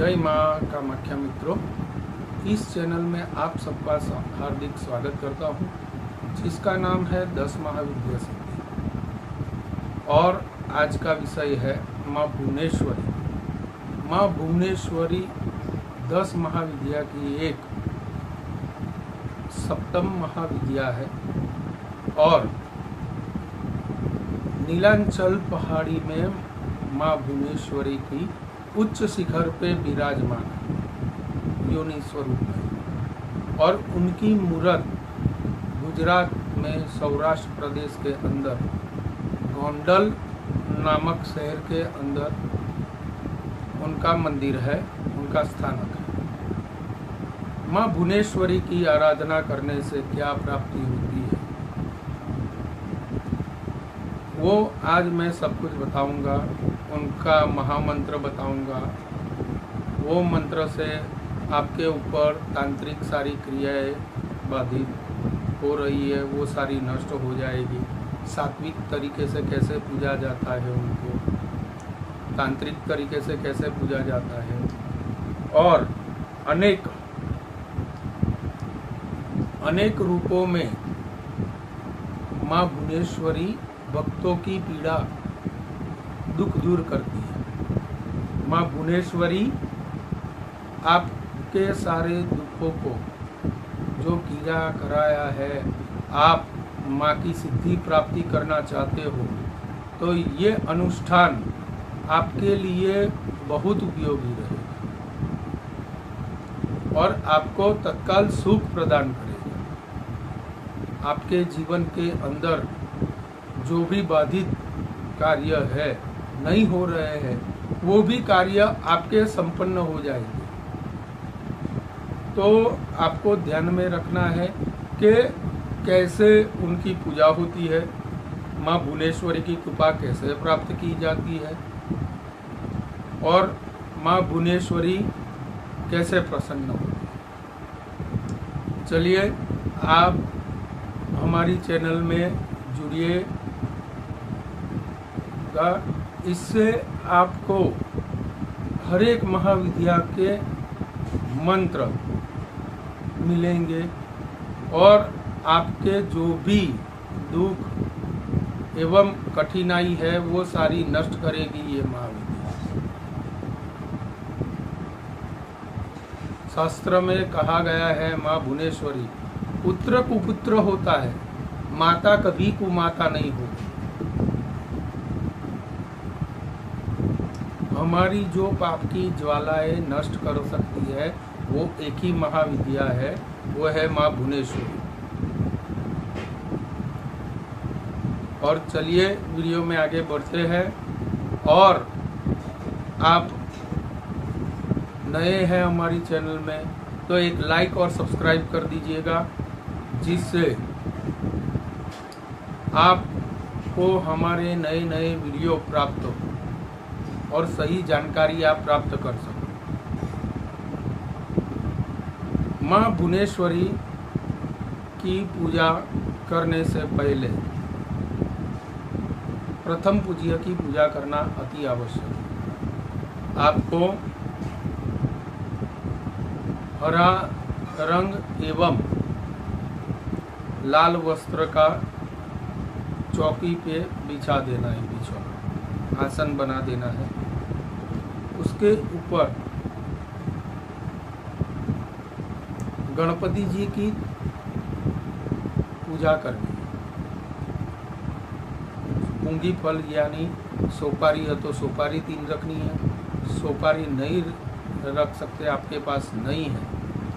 जय माँ कामाख्या मित्रों, इस चैनल में आप सबका हार्दिक स्वागत करता हूँ, जिसका नाम है 10 महाविद्या सिद्धि। और आज का विषय है माँ भुवनेश्वरी। माँ भुवनेश्वरी 10 महाविद्या की एक सप्तम महाविद्या है और नीलांचल पहाड़ी में माँ भुवनेश्वरी की उच्च शिखर पे विराजमान है योनि स्वरूप में। और उनकी मूर्त गुजरात में सौराष्ट्र प्रदेश के अंदर गोंडल नामक शहर के अंदर उनका मंदिर है, उनका स्थानक है। माँ भुवनेश्वरी की आराधना करने से क्या प्राप्ति होती है, वो आज मैं सब कुछ बताऊंगा। उनका महामंत्र बताऊंगा। वो मंत्र से आपके ऊपर तांत्रिक सारी क्रियाएं बाधित हो रही है, वो सारी नष्ट हो जाएगी। सात्विक तरीके से कैसे पूजा जाता है, उनको तांत्रिक तरीके से कैसे पूजा जाता है, और अनेक रूपों में माँ भुवनेश्वरी भक्तों की पीड़ा दुख दूर करती है। माँ भुवनेश्वरी आपके सारे दुखों को जो किया कराया है, आप माँ की सिद्धि प्राप्ति करना चाहते हो तो ये अनुष्ठान आपके लिए बहुत उपयोगी रहेगा और आपको तत्काल सुख प्रदान करेगा। आपके जीवन के अंदर जो भी बाधित कार्य है, नहीं हो रहे हैं, वो भी कार्य आपके संपन्न हो जाएंगे। तो आपको ध्यान में रखना है कि कैसे उनकी पूजा होती है, माँ भुवनेश्वरी की कृपा कैसे प्राप्त की जाती है और माँ भुवनेश्वरी कैसे प्रसन्न होती है। चलिए आप हमारी चैनल में जुड़िए, इससे आपको हर एक महाविद्या के मंत्र मिलेंगे और आपके जो भी दुख एवं कठिनाई है वो सारी नष्ट करेगी ये महाविद्या। शास्त्र में कहा गया है माँ भुवनेश्वरी पुत्र कुपुत्र होता है, माता कभी कुमाता नहीं होती। हमारी जो पाप की ज्वालाएं नष्ट कर सकती है वो एक ही महाविद्या है, वो है माँ भुवनेश्वरी। और चलिए वीडियो में आगे बढ़ते हैं। और आप नए हैं हमारी चैनल में तो एक लाइक और सब्सक्राइब कर दीजिएगा, जिससे आपको हमारे नए नए वीडियो प्राप्त हो और सही जानकारी आप प्राप्त कर सकें। माँ भुवनेश्वरी की पूजा करने से पहले प्रथम पूज्य की पूजा करना अति आवश्यक है। आपको हरा रंग एवं लाल वस्त्र का चौकी पे बिछा देना है, बिछौना आसन बना देना है। उसके ऊपर गणपति जी की पूजा करनी है। मूंगी फल यानी सोपारी है तो सोपारी 3 रखनी है। सोपारी नहीं रख सकते, आपके पास नहीं है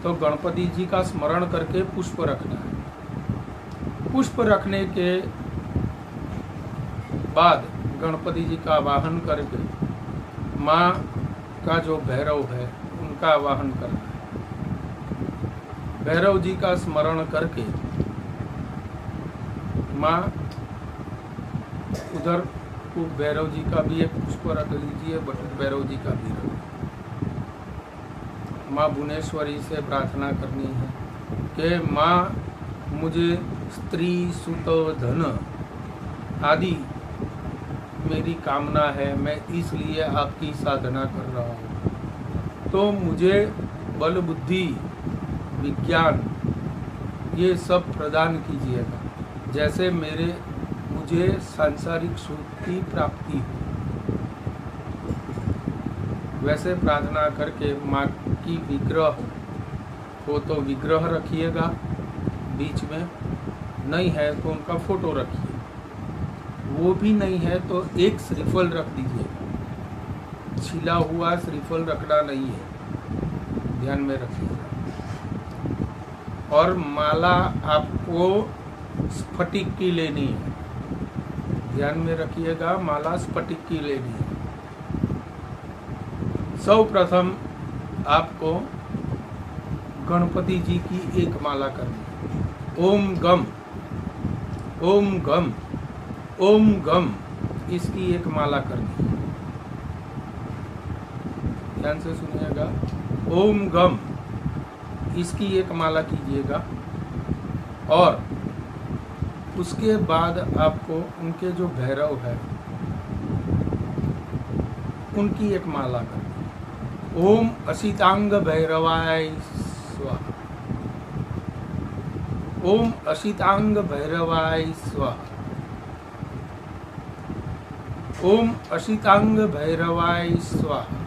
तो गणपति जी का स्मरण करके पुष्प रखना है। पुष्प रखने के बाद गणपति जी का आवाहन करके माँ का जो भैरव है उनका आवाहन करना है। भैरव जी का स्मरण करके माँ उधर भैरव जी का भी एक पुष्प रख लीजिए, बटुक भैरव जी का भी रख। माँ भुवनेश्वरी से प्रार्थना करनी है कि माँ मुझे स्त्री सुत धन आदि मेरी कामना है, मैं इसलिए आपकी साधना कर रहा हूँ। तो मुझे बल बुद्धि विज्ञान ये सब प्रदान कीजिएगा, जैसे मुझे सांसारिक सुख की प्राप्ति हो। वैसे प्रार्थना करके माँ की विग्रह हो तो विग्रह रखिएगा बीच में, नहीं है तो उनका फोटो रखिए, वो भी नहीं है तो एक श्रीफल रख दीजिएगा। छिला हुआ श्रीफल रखना नहीं है, ध्यान में रखिएगा। और माला आपको स्फटिक की लेनी है, ध्यान में रखिएगा, माला स्फटिक की लेनी है। सर्वप्रथम आपको गणपति जी की एक माला करनी है। ओम गम ओम गम ओम गम, इसकी एक माला करनी है। ध्यान से सुनिएगा, ओम गम इसकी एक माला कीजिएगा। और उसके बाद आपको उनके जो भैरव है उनकी एक माला करनी है। ओम असितांग भैरवाय स्वाहा, ओम असितांग भैरवाय स्वाहा, ओम असितांग भैरवाय स्वाहा,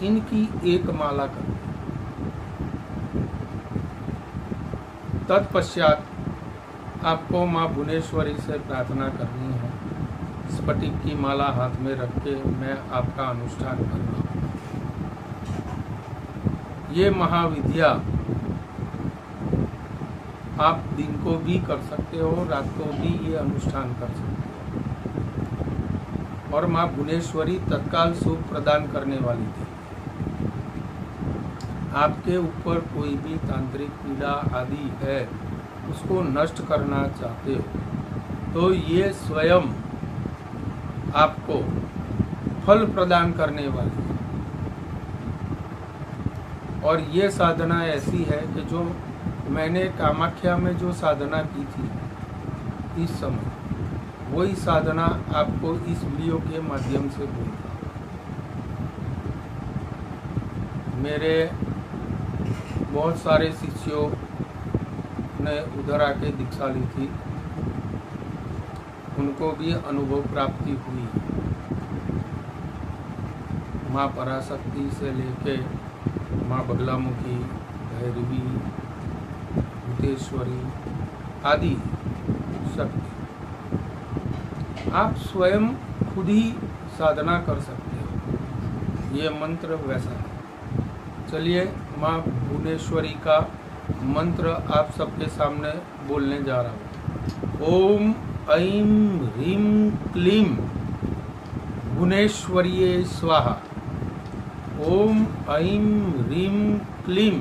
इनकी एक माला कर। तत्पश्चात आपको माँ भुवनेश्वरी से प्रार्थना करनी है। स्फटिक की माला हाथ में रख के मैं आपका अनुष्ठान करूँगा। ये महाविद्या आप दिन को भी कर सकते हो, रात को भी ये अनुष्ठान कर सकते हो। और माँ भुवनेश्वरी तत्काल सुख प्रदान करने वाली थी। आपके ऊपर कोई भी तांत्रिक पीड़ा आदि है, उसको नष्ट करना चाहते हो तो ये स्वयं आपको फल प्रदान करने वाली है। और ये साधना ऐसी है कि जो मैंने कामाख्या में जो साधना की थी इस समय, वही साधना आपको इस वीडियो के माध्यम से बोलता हूँ। मेरे बहुत सारे शिष्यों ने उधर आके दीक्षा ली थी, उनको भी अनुभव प्राप्ति हुई। माँ पराशक्ति से लेके माँ बगलामुखी, भैरवी, भूतेश्वरी आदि शक्ति आप स्वयं खुद ही साधना कर सकते हो। ये मंत्र वैसा है। चलिए माँ भुवनेश्वरी का मंत्र आप सबके सामने बोलने जा रहा हूँ। ओम ऐं ह्रीं क्लीं भुवनेश्वर्यै स्वाहा। ओम ऐं ह्रीं क्लीं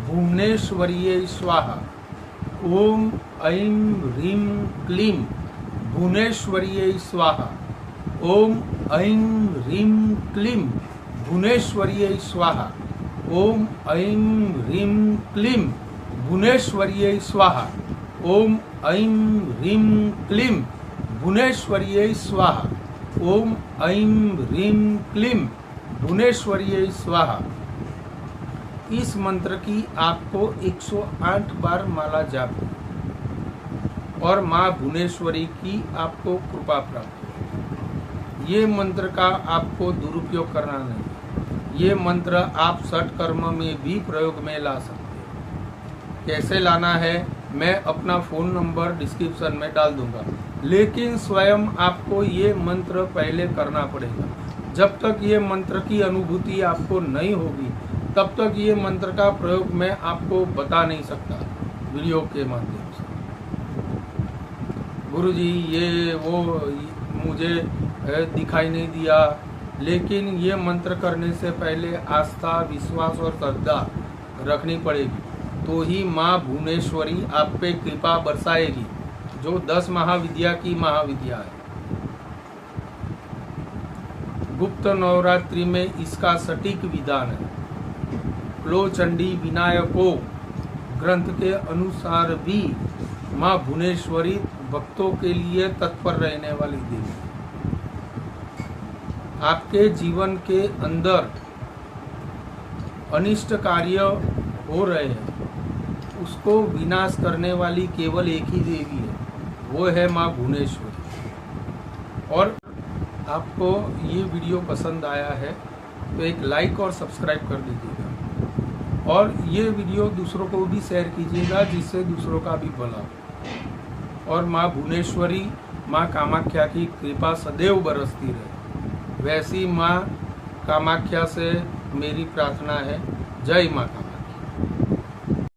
भुवनेश्वर्यै स्वाहा। ओम ऐं ह्रीं क्लीं भुवनेश्वर्यै स्वाहा। ओम ऐं ह्रीं क्लीं भुवनेश्वर्यै स्वाहा। ओम ऐं ह्रीं क्लीं भुवनेश्वर्यै स्वाहा। ओम ऐं ह्रीं क्लीं भुवनेश्वर्यै स्वाहा। ओम ऐं ह्रीं क्लीं भुवनेश्वर्यै स्वाहा। इस मंत्र की आपको 108 बार माला जाप और माँ भुवनेश्वरी की आपको कृपा प्राप्त। ये मंत्र का आपको दुरुपयोग करना नहीं। ये मंत्र आप षट कर्म में भी प्रयोग में ला सकते हैं। कैसे लाना है मैं अपना फ़ोन नंबर डिस्क्रिप्शन में डाल दूंगा, लेकिन स्वयं आपको ये मंत्र पहले करना पड़ेगा। जब तक ये मंत्र की अनुभूति आपको नहीं होगी तब तक ये मंत्र का प्रयोग मैं आपको बता नहीं सकता वीडियो के माध्यम से। गुरुजी ये वो मुझे दिखाई नहीं दिया, लेकिन ये मंत्र करने से पहले आस्था, विश्वास और श्रद्धा रखनी पड़ेगी, तो ही माँ भुवनेश्वरी आप पे कृपा बरसाएगी, जो 10 महाविद्या की महाविद्या है। गुप्त नवरात्रि में इसका सटीक विधान है। क्लो चंडी विनायको ग्रंथ के अनुसार भी माँ भुवनेश्वरी भक्तों के लिए तत्पर रहने वाली देवी। आपके जीवन के अंदर अनिष्ट कार्य हो रहे हैं उसको विनाश करने वाली केवल एक ही देवी है, वो है माँ भुवनेश्वरी। और आपको ये वीडियो पसंद आया है तो एक लाइक और सब्सक्राइब कर दीजिएगा और ये वीडियो दूसरों को भी शेयर कीजिएगा जिससे दूसरों का भी भला हो। और माँ भुवनेश्वरी माँ कामाख्या की कृपा सदैव बरसती रहे, वैसी माँ कामाख्या से मेरी प्रार्थना है। जय माँ कामाख्या।